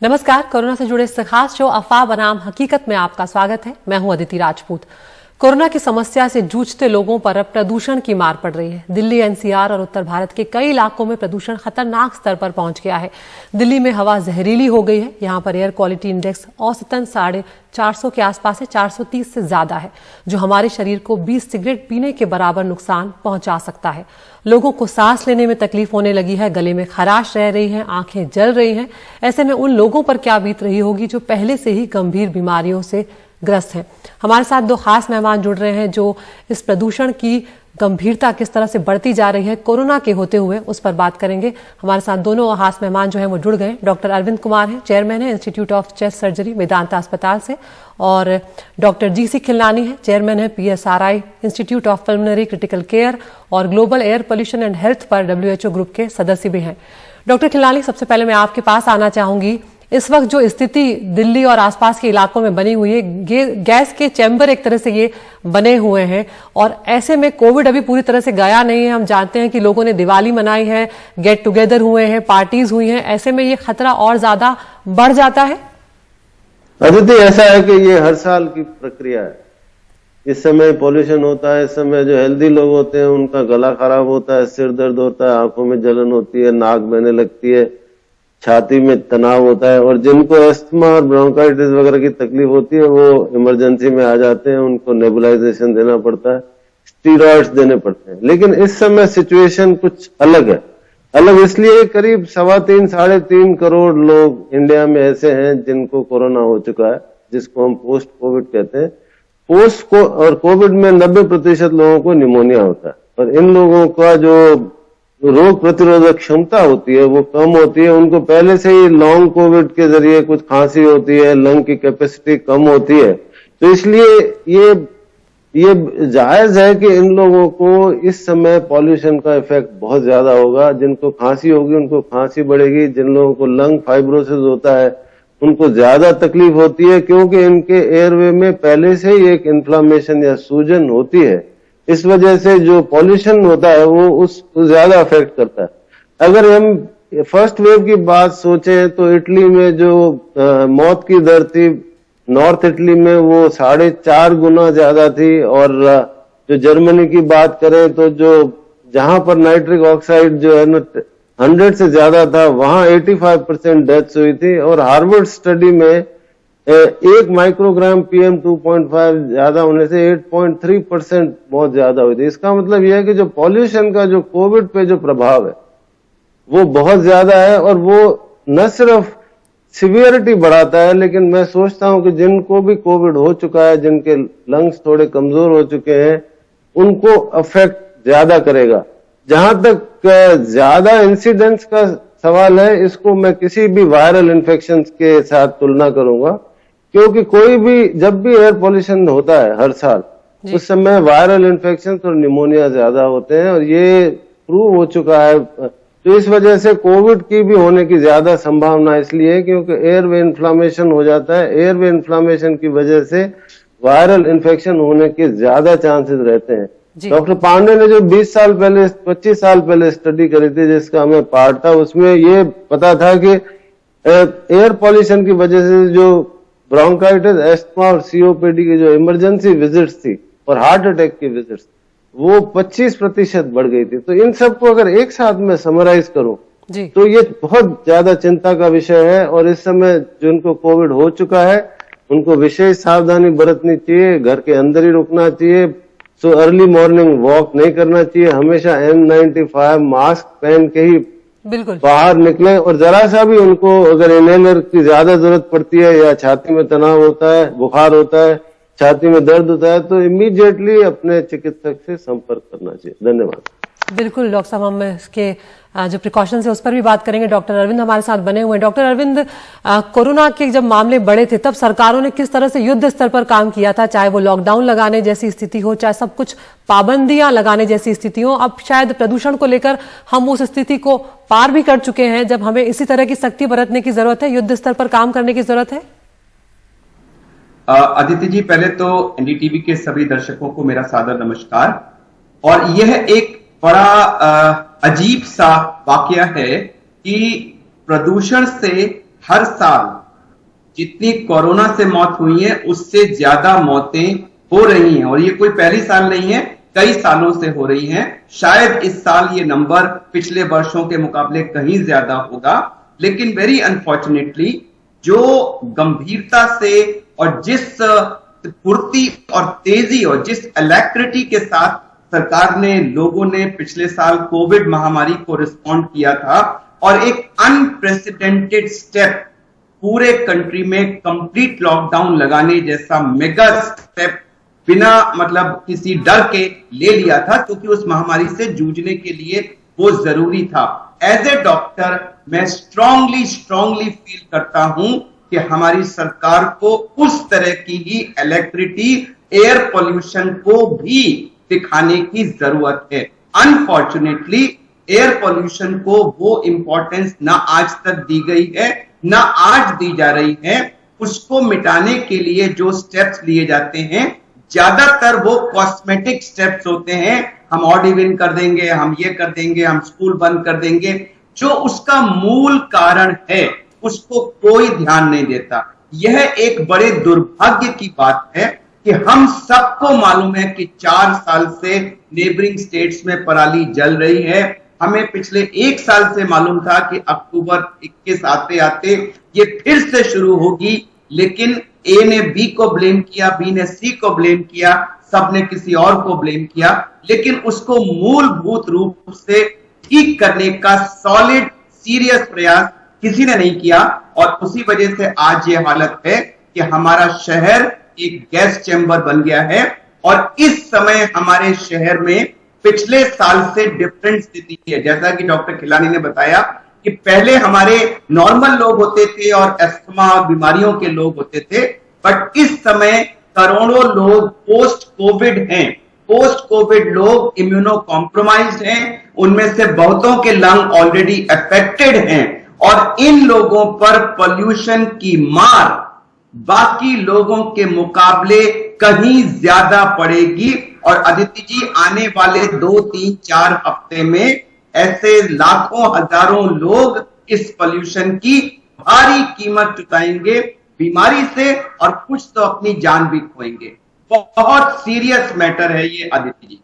नमस्कार। कोरोना से जुड़े इस खास शो अफवाह बनाम हकीकत में आपका स्वागत है। मैं हूं अदिति राजपूत। कोरोना की समस्या से जूझते लोगों पर अब प्रदूषण की मार पड़ रही है। दिल्ली, एनसीआर और उत्तर भारत के कई इलाकों में प्रदूषण खतरनाक स्तर पर पहुंच गया है। दिल्ली में हवा जहरीली हो गई है। यहां पर एयर क्वालिटी इंडेक्स औसतन 450 के आसपास है, 430 से ज्यादा है, जो हमारे शरीर को 20 सिगरेट पीने के बराबर नुकसान पहुंचा सकता है। लोगों को सांस लेने में तकलीफ होने लगी है, गले में खराश रह रही है, आंखें जल रही हैं। ऐसे में उन लोगों पर क्या बीत रही होगी जो पहले से ही गंभीर बीमारियों से ग्रस्त हैं। हमारे साथ दो खास मेहमान जुड़ रहे हैं जो इस प्रदूषण की गंभीरता किस तरह से बढ़ती जा रही है कोरोना के होते हुए, उस पर बात करेंगे। हमारे साथ दोनों खास मेहमान जो हैं वो जुड़ गए। डॉक्टर अरविंद कुमार हैं, चेयरमैन है institute of chest surgery Vedanta अस्पताल से, और डॉक्टर जीसी खिलनानी है, चेयरमैन है PSRI institute of pulmonary critical care और global air pollution and health पर डब्ल्यूएचओ ग्रुप के सदस्य भी हैं। डॉक्टर खिलनानी, सबसे पहले मैं आपके पास आना चाहूंगी। इस वक्त जो स्थिति दिल्ली और आसपास के इलाकों में बनी हुई है, गैस के चैम्बर एक तरह से ये बने हुए हैं, और ऐसे में कोविड अभी पूरी तरह से गया नहीं है। हम जानते हैं कि लोगों ने दिवाली मनाई है, गेट टुगेदर हुए हैं, पार्टीज हुई हैं। ऐसे में ये खतरा और ज्यादा बढ़ जाता है। अदिति, ऐसा है कि ये हर साल की प्रक्रिया है। इस समय पॉल्यूशन होता है, इस समय जो हेल्दी लोग होते हैं उनका गला खराब होता है, सिर दर्द होता है, आंखों में जलन होती है, नाक बहने लगती है, छाती में तनाव होता है, और जिनको अस्थमा और ब्रोंकाइटिस वगैरह की तकलीफ होती है वो इमरजेंसी में आ जाते हैं। उनको नेबुलाइजेशन देना पड़ता है, स्टीरॉइड्स देने पड़ते हैं। लेकिन इस समय सिचुएशन कुछ अलग है। अलग इसलिए करीब 3.25 साढ़े 3 करोड़ लोग इंडिया में ऐसे हैं जिनको कोरोना हो चुका है, जिसको हम पोस्ट कोविड कहते हैं। और कोविड में 90% लोगों को निमोनिया होता है, और इन लोगों का जो रोग प्रतिरोधक क्षमता होती है वो कम होती है। उनको पहले से ही लॉन्ग कोविड के जरिए कुछ खांसी होती है, लंग की कैपेसिटी कम होती है। तो इसलिए ये जायज है कि इन लोगों को इस समय पॉल्यूशन का इफेक्ट बहुत ज्यादा होगा। जिनको खांसी होगी उनको खांसी बढ़ेगी, जिन लोगों को लंग फाइब्रोसिस होता है उनको ज्यादा तकलीफ होती है, क्योंकि इनके एयरवे में पहले से ही एक इन्फ्लामेशन या सूजन होती है। इस वजह से जो पॉल्यूशन होता है वो उसको ज्यादा अफेक्ट करता है। अगर हम फर्स्ट वेव की बात सोचें तो इटली में जो मौत की दर थी नॉर्थ इटली में वो 4.5 गुना ज्यादा थी, और जो जर्मनी की बात करें तो जो जहां पर नाइट्रिक ऑक्साइड जो है ना 100 से ज्यादा था, वहां 85% डेथ्स हुई थी। और हार्वर्ड स्टडी में 1 माइक्रोग्राम PM 2.5 ज्यादा होने से 8.3% बहुत ज्यादा हुई थी। इसका मतलब यह है कि जो पॉल्यूशन का जो कोविड पे जो प्रभाव है वो बहुत ज्यादा है, और वो न सिर्फ सिवियरिटी बढ़ाता है, लेकिन मैं सोचता हूं कि जिनको भी कोविड हो चुका है, जिनके लंग्स थोड़े कमजोर हो चुके हैं, उनको अफेक्ट ज्यादा करेगा। जहां तक ज्यादा इंसिडेंस का सवाल है, इसको मैं किसी भी वायरल इन्फेक्शन के साथ तुलना करूंगा, क्योंकि कोई भी जब भी एयर पॉल्यूशन होता है हर साल, उस समय वायरल इन्फेक्शन और निमोनिया ज्यादा होते हैं, और ये प्रूव हो चुका है। तो इस वजह से कोविड की भी होने की ज्यादा संभावना इसलिए है क्योंकि एयरवे इन्फ्लामेशन हो जाता है। एयरवे इन्फ्लामेशन की वजह से वायरल इन्फेक्शन होने के ज्यादा चांसेस रहते हैं। डॉक्टर पांडे ने जो 25 साल पहले स्टडी करी थी, जिसका हमें पार्ट था, उसमें ये पता था कि एयर पॉल्यूशन की वजह से जो ब्रोंकाइटिस, एस्थमा और COPD की जो इमरजेंसी विजिट्स थी और हार्ट अटैक की विजिट्स वो 25% बढ़ गई थी। तो इन सबको अगर एक साथ में समराइज करूं तो ये बहुत ज्यादा चिंता का विषय है। और इस समय जिनको कोविड हो चुका है उनको विशेष सावधानी बरतनी चाहिए, घर के अंदर ही रुकना चाहिए, सो अर्ली मॉर्निंग वॉक नहीं करना चाहिए, हमेशा N95 मास्क पहन के ही बिल्कुल बाहर निकले, और जरा सा भी उनको अगर इनहेलर की ज्यादा जरूरत पड़ती है या छाती में तनाव होता है, बुखार होता है, छाती में दर्द होता है, तो इमीडिएटली अपने चिकित्सक से संपर्क करना चाहिए। धन्यवाद। बिल्कुल डॉक्टर साहब, हम इसके जो प्रिकॉशंस है उस पर भी बात करेंगे। डॉक्टर अरविंद हमारे साथ बने हुए हैं। डॉक्टर अरविंद, कोरोना के जब मामले बढ़े थे तब सरकारों ने किस तरह से युद्ध स्तर पर काम किया था, चाहे वो लॉकडाउन लगाने जैसी स्थिति हो, चाहे सब कुछ पाबंदियां लगाने जैसी स्थिति हो। अब शायद प्रदूषण को लेकर हम उस स्थिति को पार भी कर चुके हैं जब हमें इसी तरह की सख्ती बरतने की जरूरत है, युद्ध स्तर पर काम करने की जरूरत है। अदिति जी, पहले तो NDTV के सभी दर्शकों को मेरा सादर नमस्कार। और यह एक बड़ा अजीब सा वाकया है कि प्रदूषण से हर साल जितनी कोरोना से मौत हुई है उससे ज्यादा मौतें हो रही हैं, और ये कोई पहली साल नहीं है, कई सालों से हो रही हैं। शायद इस साल ये नंबर पिछले वर्षों के मुकाबले कहीं ज्यादा होगा, लेकिन वेरी अनफॉर्चुनेटली जो गंभीरता से और जिस फुर्ती और तेजी और जिस अलैक्रिटी के साथ सरकार ने, लोगों ने पिछले साल कोविड महामारी को रिस्पॉन्ड किया था और एक अनप्रेसिडेंटेड स्टेप पूरे कंट्री में कंप्लीट लॉकडाउन लगाने जैसा मेगा स्टेप बिना मतलब किसी डर के ले लिया था, क्योंकि उस महामारी से जूझने के लिए वो जरूरी था। एज ए डॉक्टर मैं स्ट्रांगली फील करता हूं कि हमारी सरकार को उस तरह की ही अलैक्रिटी एयर पोल्यूशन को भी दिखाने की जरूरत है। अनफॉर्चुनेटली एयर पोल्यूशन को वो इंपॉर्टेंस ना आज तक दी गई है, ना आज दी जा रही है। उसको मिटाने के लिए जो स्टेप्स लिए जाते हैं ज्यादातर वो कॉस्मेटिक स्टेप्स होते हैं। हम ऑड इवन कर देंगे, हम ये कर देंगे, हम स्कूल बंद कर देंगे। जो उसका मूल कारण है उसको कोई ध्यान नहीं देता। यह एक बड़े दुर्भाग्य की बात है कि हम सबको मालूम है कि 4 साल से नेबरिंग स्टेट्स में पराली जल रही है। हमें पिछले 1 साल से मालूम था कि अक्टूबर 21 आते आते ये फिर से शुरू होगी, लेकिन ए ने बी को ब्लेम किया, बी ने सी को ब्लेम किया, सब ने किसी और को ब्लेम किया, लेकिन उसको मूलभूत रूप से ठीक करने का सॉलिड सीरियस प्रयास किसी ने नहीं किया। और उसी वजह से आज ये हालत है कि हमारा शहर एक गैस चैम्बर बन गया है। और इस समय हमारे शहर में पिछले साल से डिफरेंट स्थिति है। जैसा कि डॉक्टर खिलानी ने बताया कि पहले हमारे नॉर्मल लोग होते थे और अस्थमा बीमारियों के लोग होते थे, बट इस समय करोड़ों लोग पोस्ट कोविड हैं। पोस्ट कोविड लोग इम्यूनो कॉम्प्रोमाइज्ड हैं, उनमें से बहुतों के लंग ऑलरेडी अफेक्टेड हैं, और इन लोगों पर पोल्यूशन की मार बाकी लोगों के मुकाबले कहीं ज्यादा पड़ेगी। और अदिति जी, आने वाले 2, 3, 4 हफ्ते में ऐसे लाखों हजारों लोग इस पोल्यूशन की भारी कीमत चुकाएंगे बीमारी से, और कुछ तो अपनी जान भी खोएंगे। बहुत सीरियस मैटर है ये अदिति जी।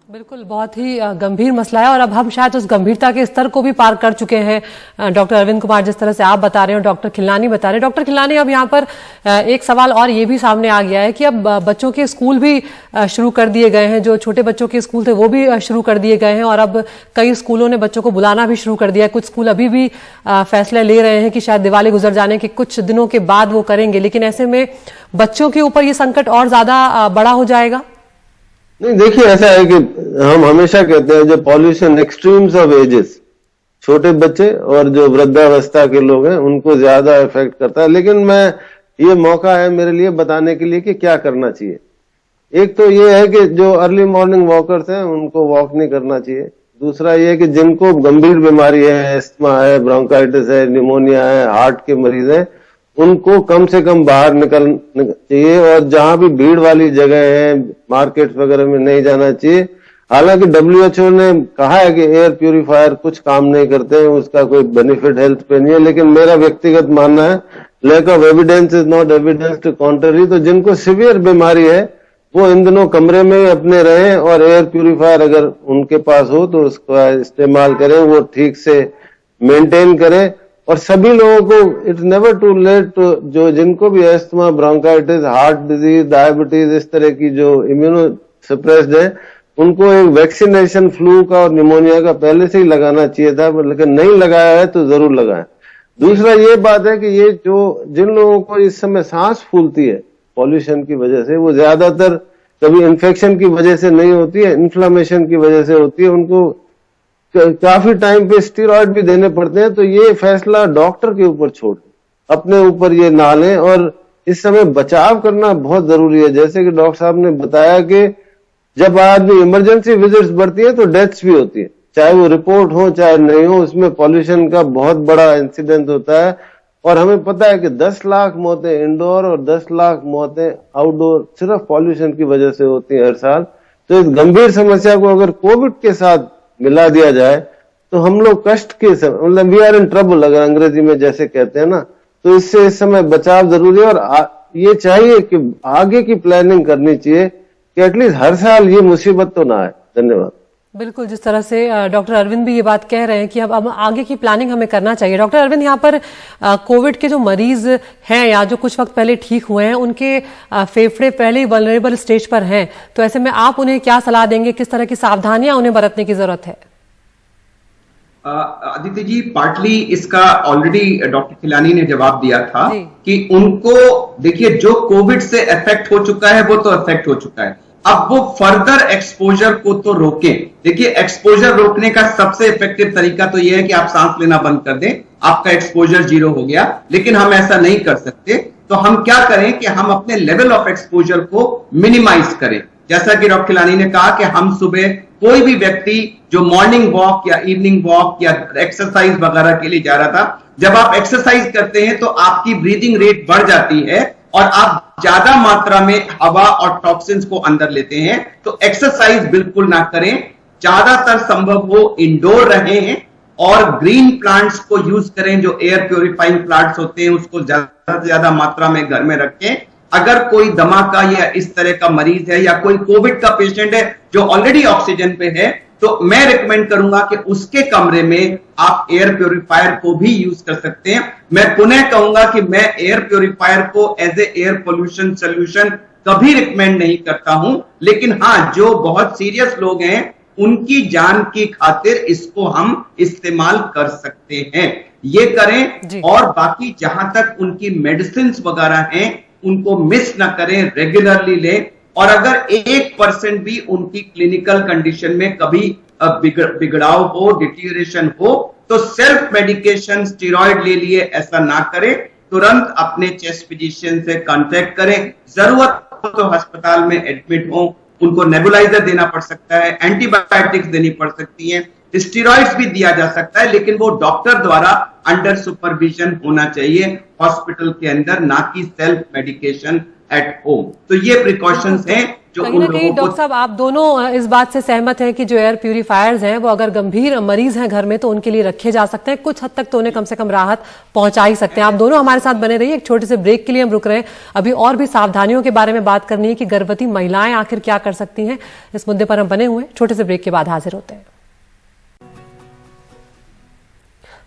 बिल्कुल, बहुत ही गंभीर मसला है और अब हम शायद उस गंभीरता के स्तर को भी पार कर चुके हैं। डॉक्टर अरविंद कुमार, जिस तरह से आप बता रहे हो, डॉक्टर खिलनानी बता रहे हैं। डॉक्टर खिलनानी, अब यहाँ पर एक सवाल और ये भी सामने आ गया है कि अब बच्चों के स्कूल भी शुरू कर दिए गए हैं। जो छोटे बच्चों के स्कूल थे वो भी शुरू कर दिए गए हैं, और अब कई स्कूलों ने बच्चों को बुलाना भी शुरू कर दिया है। कुछ स्कूल अभी भी फैसला ले रहे हैं कि शायद दिवाली गुजर जाने के कुछ दिनों के बाद वो करेंगे, लेकिन ऐसे में बच्चों के ऊपर ये संकट और ज्यादा बड़ा हो जाएगा। नहीं, देखिए ऐसा है कि हम हमेशा कहते हैं जो पॉल्यूशन एक्सट्रीम्स ऑफ एजेस, छोटे बच्चे और जो वृद्धावस्था के लोग हैं उनको ज्यादा इफेक्ट करता है। लेकिन ये मौका है मेरे लिए बताने के लिए कि क्या करना चाहिए। एक तो ये है कि जो अर्ली मॉर्निंग वॉकर्स हैं उनको वॉक नहीं करना चाहिए। दूसरा ये है कि जिनको गंभीर बीमारी है, एस्थमा है, ब्रोंकाइटिस है, निमोनिया है, हार्ट के मरीज हैं, उनको कम से कम बाहर निकलना चाहिए, और जहां भी भीड़ वाली जगह है, मार्केट वगैरह में नहीं जाना चाहिए। हालांकि WHO ने कहा है कि एयर प्यूरिफायर कुछ काम नहीं करते हैं, उसका कोई बेनिफिट हेल्थ पे नहीं है, लेकिन मेरा व्यक्तिगत मानना है lack of evidence is not evidence to contrary. तो जिनको सीवियर बीमारी है वो इन दिनों कमरे में अपने रहें, और एयर प्यूरिफायर अगर उनके पास हो तो उसका इस्तेमाल करें, वो ठीक से मेंटेन करें। और सभी लोगों को इट्स नेवर टू लेट, जो जिनको भी asthma, bronchitis, heart disease, diabetes, इस तरह की जो इम्यूनो सप्रेस्ड है, उनको एक वैक्सीनेशन फ्लू का और निमोनिया का पहले से ही लगाना चाहिए था, लेकिन नहीं लगाया है तो जरूर लगाएं। दूसरा ये बात है कि ये जिन लोगों को इस समय सांस फूलती है पॉल्यूशन की वजह से, वो ज्यादातर कभी इन्फेक्शन की वजह से नहीं होती है, इन्फ्लामेशन की वजह से होती है। उनको काफी टाइम पे स्टेरॉइड भी देने पड़ते हैं। तो ये फैसला डॉक्टर के ऊपर छोड़, अपने ऊपर ये ना लें, और इस समय बचाव करना बहुत जरूरी है। जैसे कि डॉक्टर साहब ने बताया कि जब आदमी इमरजेंसी विजिट्स बढ़ती है तो डेथ्स भी होती है, चाहे वो रिपोर्ट हो चाहे नहीं हो, उसमें पॉल्यूशन का बहुत बड़ा इंसिडेंट होता है। और हमें पता है कि 10 लाख मौतें इंडोर और 10 लाख मौतें आउटडोर सिर्फ पॉल्यूशन की वजह से होती है हर साल। तो इस गंभीर समस्या को अगर कोविड के साथ मिला दिया जाए तो हम लोग कष्ट के समय, मतलब वी आर इन ट्रबल, अगर अंग्रेजी में जैसे कहते हैं ना, तो इससे इस समय बचाव जरूरी है। और ये चाहिए कि आगे की प्लानिंग करनी चाहिए कि एटलीस्ट हर साल ये मुसीबत तो ना आए। धन्यवाद। बिल्कुल, जिस तरह से डॉक्टर अरविंद भी ये बात कह रहे हैं कि अब आगे की प्लानिंग हमें करना चाहिए। डॉक्टर अरविंद, यहाँ पर कोविड के जो मरीज हैं या जो कुछ वक्त पहले ठीक हुए हैं, उनके फेफड़े पहले ही वल्नरेबल स्टेज पर हैं, तो ऐसे में आप उन्हें क्या सलाह देंगे, किस तरह की सावधानियां उन्हें बरतने की जरूरत है? आदित्य जी, पार्टली इसका ऑलरेडी डॉक्टर खिलानी ने जवाब दिया था कि उनको देखिए, जो कोविड से इफेक्ट हो चुका है वो तो इफेक्ट हो चुका है, अब वो फर्दर एक्सपोजर को तो रोकें। देखिए, एक्सपोजर रोकने का सबसे इफेक्टिव तरीका तो ये है कि आप सांस लेना बंद कर दें, आपका एक्सपोजर 0 हो गया। लेकिन हम ऐसा नहीं कर सकते, तो हम क्या करें कि हम अपने लेवल ऑफ एक्सपोजर को मिनिमाइज करें। जैसा कि डॉक्टर खिलानी ने कहा कि हम सुबह कोई भी व्यक्ति जो मॉर्निंग वॉक या इवनिंग वॉक या एक्सरसाइज वगैरह के लिए जा रहा था, जब आप एक्सरसाइज करते हैं तो आपकी ब्रीदिंग रेट बढ़ जाती है और आप ज्यादा मात्रा में हवा और टॉक्सिन्स को अंदर लेते हैं। तो एक्सरसाइज बिल्कुल ना करें, ज्यादातर संभव हो इंडोर रहें और ग्रीन प्लांट्स को यूज करें। जो एयर प्योरीफाइंग प्लांट्स होते हैं उसको ज्यादा से ज्यादा मात्रा में घर में रखें। अगर कोई दमा का या इस तरह का मरीज है या कोई कोविड का पेशेंट है जो ऑलरेडी ऑक्सीजन पे है, तो मैं रिकमेंड करूंगा कि उसके कमरे में आप एयर प्योरीफायर को भी यूज कर सकते हैं। मैं पुनः कहूंगा कि मैं एयर प्योरीफायर को as a air pollution solution कभी रिकमेंड नहीं करता हूं, लेकिन हाँ, जो बहुत सीरियस लोग हैं उनकी जान की खातिर इसको हम इस्तेमाल कर सकते हैं, ये करें। और बाकी जहां तक उनकी मेडिसिन वगैरह हैं उनको मिस ना करें, रेगुलरली लें। और अगर 1% भी उनकी क्लिनिकल कंडीशन में कभी बिगड़ाव हो, डिटीरिएशन हो, तो सेल्फ मेडिकेशन स्टेरॉइड ले लिए ऐसा ना करें, तुरंत अपने चेस्ट फिजिशियन से कांटेक्ट करें। जरूरत हो तो अस्पताल में एडमिट हो, उनको नेबुलाइजर देना पड़ सकता है, एंटीबायोटिक्स देनी पड़ सकती हैं, स्टेरॉइड्स भी दिया जा सकता है, लेकिन वो डॉक्टर द्वारा अंडर सुपरविजन होना चाहिए हॉस्पिटल के अंदर, ना कि सेल्फ मेडिकेशन एट होम। तो ये प्रिकॉशंस हैं जो उन लोगों को। डॉक्टर साहब, आप दोनों इस बात से सहमत हैं कि जो एयर प्यूरिफायर्स हैं वो अगर गंभीर मरीज हैं घर में तो उनके लिए रखे जा सकते हैं, कुछ हद तक तो उन्हें कम से कम राहत पहुंचा ही सकते हैं। आप दोनों हमारे साथ बने रहिए, एक छोटे से ब्रेक के लिए हम रुक रहे हैं। अभी और भी सावधानियों के बारे में बात करनी है कि गर्भवती महिलाएं आखिर क्या कर सकती हैं, इस मुद्दे पर हम बने हुए। छोटे से ब्रेक के बाद हाजिर होते हैं।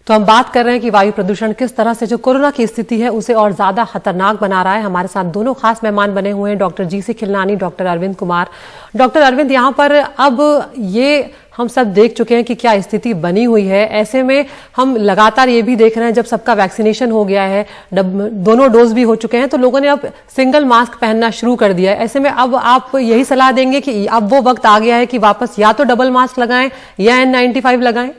तो हम बात कर रहे हैं कि वायु प्रदूषण किस तरह से जो कोरोना की स्थिति है उसे और ज्यादा खतरनाक बना रहा है। हमारे साथ दोनों खास मेहमान बने हुए हैं, doctor GC Khilnani, doctor Arvind Kumar. Doctor Arvind, यहाँ पर अब ये हम सब देख चुके हैं कि क्या स्थिति बनी हुई है। ऐसे में हम लगातार ये भी देख रहे हैं, जब सबका वैक्सीनेशन हो गया है, दोनों डोज भी हो चुके हैं, तो लोगों ने अब सिंगल मास्क पहनना शुरू कर दिया है। ऐसे में अब आप यही सलाह देंगे कि अब वो वक्त आ गया है कि वापस या तो डबल मास्क लगाएं या N95 लगाएं?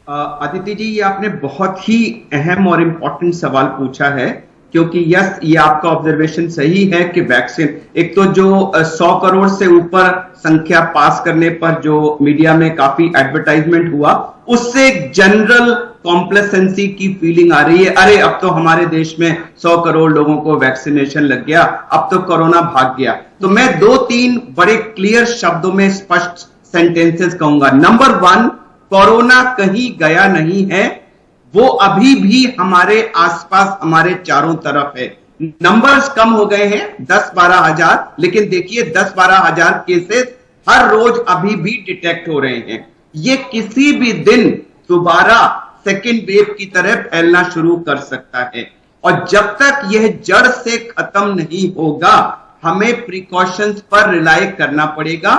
अदिति जी, ये आपने बहुत ही अहम और इम्पोर्टेंट सवाल पूछा है, क्योंकि यस, ये आपका ऑब्जर्वेशन सही है कि वैक्सीन, एक तो जो 100 करोड़ से ऊपर संख्या पास करने पर जो मीडिया में काफी एडवर्टाइजमेंट हुआ, उससे एक जनरल कॉम्प्लेसेंसी की फीलिंग आ रही है। अरे, अब तो हमारे देश में 100 करोड़ लोगों को वैक्सीनेशन लग गया, अब तो कोरोना भाग गया। तो मैं 2-3 बड़े क्लियर शब्दों में स्पष्ट सेंटेंसेस कहूंगा। नंबर 1, कोरोना कहीं गया नहीं है, वो अभी भी हमारे आसपास, हमारे चारों तरफ है। नंबर्स कम हो गए हैं, 10-12 हजार, लेकिन देखिए 10-12 हजार केसेस हर रोज अभी भी डिटेक्ट हो रहे हैं। ये किसी भी दिन दोबारा सेकेंड वेव की तरह फैलना शुरू कर सकता है, और जब तक यह जड़ से खत्म नहीं होगा हमें प्रिकॉशंस पर रिलाय करना पड़ेगा।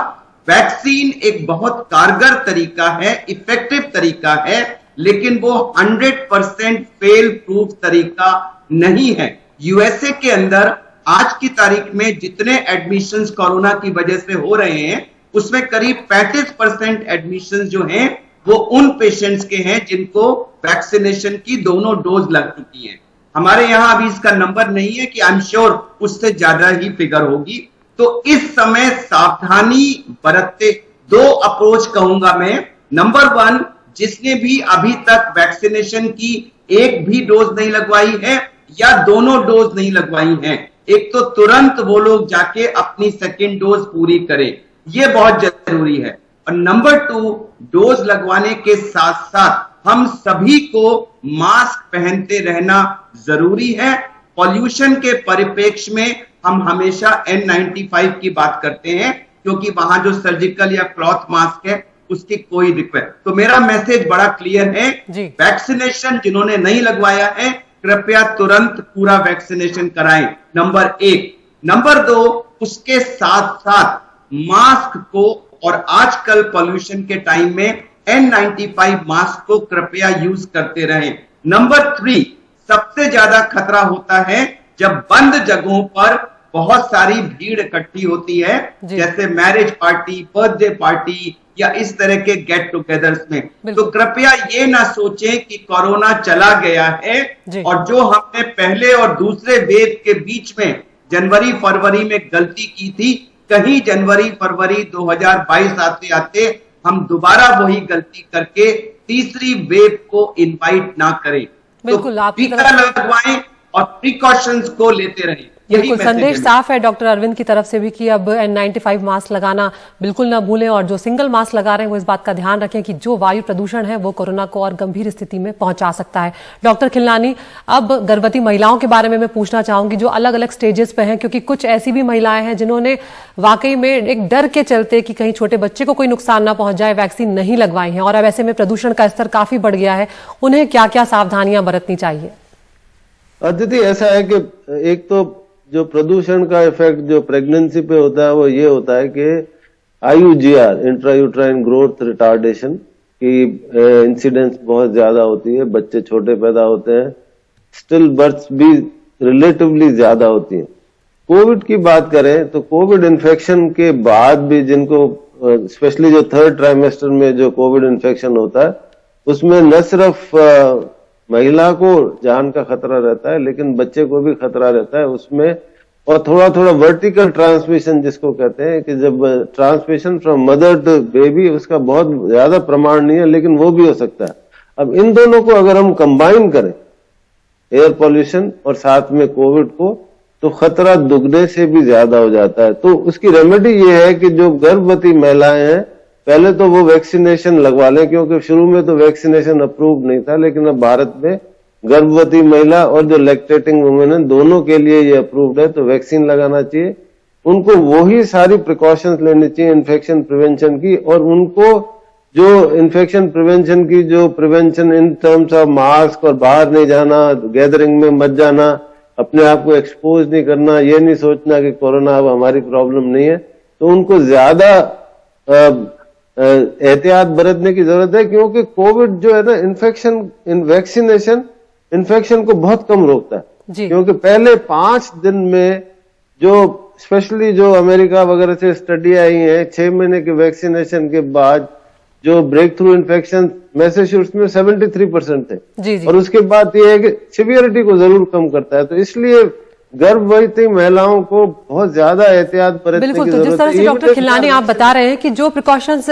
वैक्सीन एक बहुत कारगर तरीका है, इफेक्टिव तरीका है, लेकिन वो 100% फेल प्रूफ तरीका नहीं है। यूएसए के अंदर आज की तारीख में जितने एडमिशंस कोरोना की वजह से हो रहे हैं, उसमें करीब 35% एडमिशंस जो हैं वो उन पेशेंट्स के हैं जिनको वैक्सीनेशन की दोनों डोज लग चुकी हैं। हमारे यहां अभी इसका नंबर नहीं है कि आई एम श्योर उससे ज्यादा ही फिगर होगी। तो इस समय सावधानी बरतते 2 अप्रोच कहूंगा मैं। नंबर 1, जिसने भी अभी तक वैक्सीनेशन की एक भी डोज नहीं लगवाई है या दोनों डोज नहीं लगवाई है, एक तो तुरंत वो लोग जाके अपनी सेकेंड डोज पूरी करें, ये बहुत जरूरी है। और नंबर 2, डोज लगवाने के साथ साथ हम सभी को मास्क पहनते रहना जरूरी है। पॉल्यूशन के परिप्रेक्ष्य में हम हमेशा N95 की बात करते हैं, क्योंकि वहां जो सर्जिकल या क्लॉथ मास्क है उसकी कोई रिक्वेस्ट। तो मेरा मैसेज बड़ा क्लियर है, वैक्सीनेशन जिन्होंने नहीं लगवाया है कृपया तुरंत पूरा वैक्सीनेशन कराएं, नंबर 1। नंबर 2, उसके साथ साथ मास्क को, और आजकल पॉल्यूशन के टाइम में N95 मास्क को कृपया यूज करते रहें। नंबर 3, सबसे ज्यादा खतरा होता है जब बंद जगहों पर बहुत सारी भीड़ इकट्ठी होती है, जैसे मैरिज पार्टी, बर्थडे पार्टी या इस तरह के गेट टुगेदर्स में। तो कृपया ये ना सोचें कि कोरोना चला गया है, और जो हमने पहले और दूसरे वेव के बीच में जनवरी फरवरी में गलती की थी, कहीं जनवरी फरवरी 2022 आते आते हम दोबारा वही गलती करके तीसरी वेव को इनवाइट ना करें। बिल्कुल, तो टीका लगवाएं और प्रिकॉशंस को लेते रहें। बिल्कुल, संदेश साफ है डॉक्टर अरविंद की तरफ से भी कि अब N95 मास्क लगाना बिल्कुल ना भूलें, और जो सिंगल मास्क लगा रहे हैं वो इस बात का ध्यान रखें कि जो वायु प्रदूषण है वो कोरोना को और गंभीर स्थिति में पहुंचा सकता है। डॉक्टर खिलनानी, अब गर्भवती महिलाओं के बारे में मैं पूछना चाहूंगी जो अलग अलग स्टेजेस पे हैं, क्योंकि कुछ ऐसी भी महिलाएं हैं जिन्होंने वाकई में एक डर के चलते कि कहीं छोटे बच्चे को कोई नुकसान ना पहुंच जाए वैक्सीन नहीं लगवाई है, और अब ऐसे में प्रदूषण का स्तर काफी बढ़ गया है। उन्हें क्या क्या सावधानियां बरतनी चाहिए? अदिति, ऐसा है कि एक तो जो प्रदूषण का इफेक्ट जो प्रेगनेंसी पे होता है वो ये होता है कि IUGR, इंट्रायूट्राइन ग्रोथ रिटार्डेशन की इंसिडेंस बहुत ज्यादा होती है, बच्चे छोटे पैदा होते हैं, स्टिल बर्थ्स भी रिलेटिवली ज्यादा होती हैं। कोविड की बात करें तो कोविड इन्फेक्शन के बाद भी जिनको स्पेशली जो 3rd ट्राइमेस्टर में जो कोविड इन्फेक्शन होता है उसमें न सिर्फ महिला को जान का खतरा रहता है लेकिन बच्चे को भी खतरा रहता है उसमें, और थोड़ा थोड़ा वर्टिकल ट्रांसमिशन जिसको कहते हैं कि जब transmission from mother to baby, उसका बहुत ज्यादा प्रमाण नहीं है लेकिन वो भी हो सकता है। अब इन दोनों को अगर हम कंबाइन करें, एयर पॉल्यूशन और साथ में कोविड को, तो खतरा दुगने से भी ज्यादा हो जाता है। तो उसकी रेमेडी ये है कि जो गर्भवती महिलाएं हैं पहले तो वो वैक्सीनेशन लगवा लें, क्योंकि शुरू में तो वैक्सीनेशन अप्रूव नहीं था, लेकिन अब भारत में गर्भवती महिला और जो लैक्टेटिंग वुमेन है दोनों के लिए ये अप्रूव्ड है, तो वैक्सीन लगाना चाहिए। उनको वही सारी प्रिकॉशंस लेनी चाहिए इन्फेक्शन प्रिवेंशन की, और उनको जो इन्फेक्शन प्रिवेंशन की जो prevention in terms of mask और बाहर नहीं जाना, गैदरिंग में मत जाना, अपने आप को एक्सपोज नहीं करना, ये नहीं सोचना कि कोरोना अब हमारी प्रॉब्लम नहीं है, तो उनको ज्यादा एहतियात बरतने की जरूरत है, क्योंकि कोविड जो है ना वैक्सीनेशन इन्फेक्शन को बहुत कम रोकता है। क्योंकि पहले 5 दिन में जो स्पेशली जो अमेरिका वगैरह से स्टडी आई है, 6 महीने के वैक्सीनेशन के बाद जो ब्रेक थ्रू इन्फेक्शन मैसेच्यूसेट्स में 73% थे, और उसके बाद ये है कि सिवियरिटी को जरूर कम करता है। तो इसलिए गर्भवती महिलाओं को बहुत ज्यादा एहतियात बरतने की जरूरत है। बिल्कुल, तो जिस तरह से डॉक्टर खिलनानी आप बता रहे हैं कि जो प्रिकॉशंस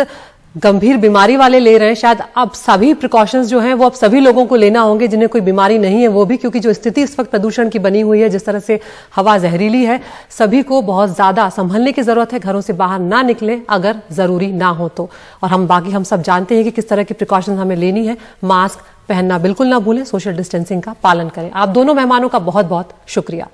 गंभीर बीमारी वाले ले रहे हैं, शायद अब सभी प्रिकॉशंस जो हैं वो अब सभी लोगों को लेना होंगे जिन्हें कोई बीमारी नहीं है वो भी, क्योंकि जो स्थिति इस वक्त प्रदूषण की बनी हुई है, जिस तरह से हवा जहरीली है, सभी को बहुत ज्यादा संभलने की जरूरत है। घरों से बाहर ना निकलें अगर जरूरी ना हो तो, और हम सब जानते हैं कि किस तरह की प्रिकॉशंस हमें लेनी है। मास्क पहनना बिल्कुल ना भूलें, सोशल डिस्टेंसिंग का पालन करें। आप दोनों मेहमानों का बहुत बहुत शुक्रिया।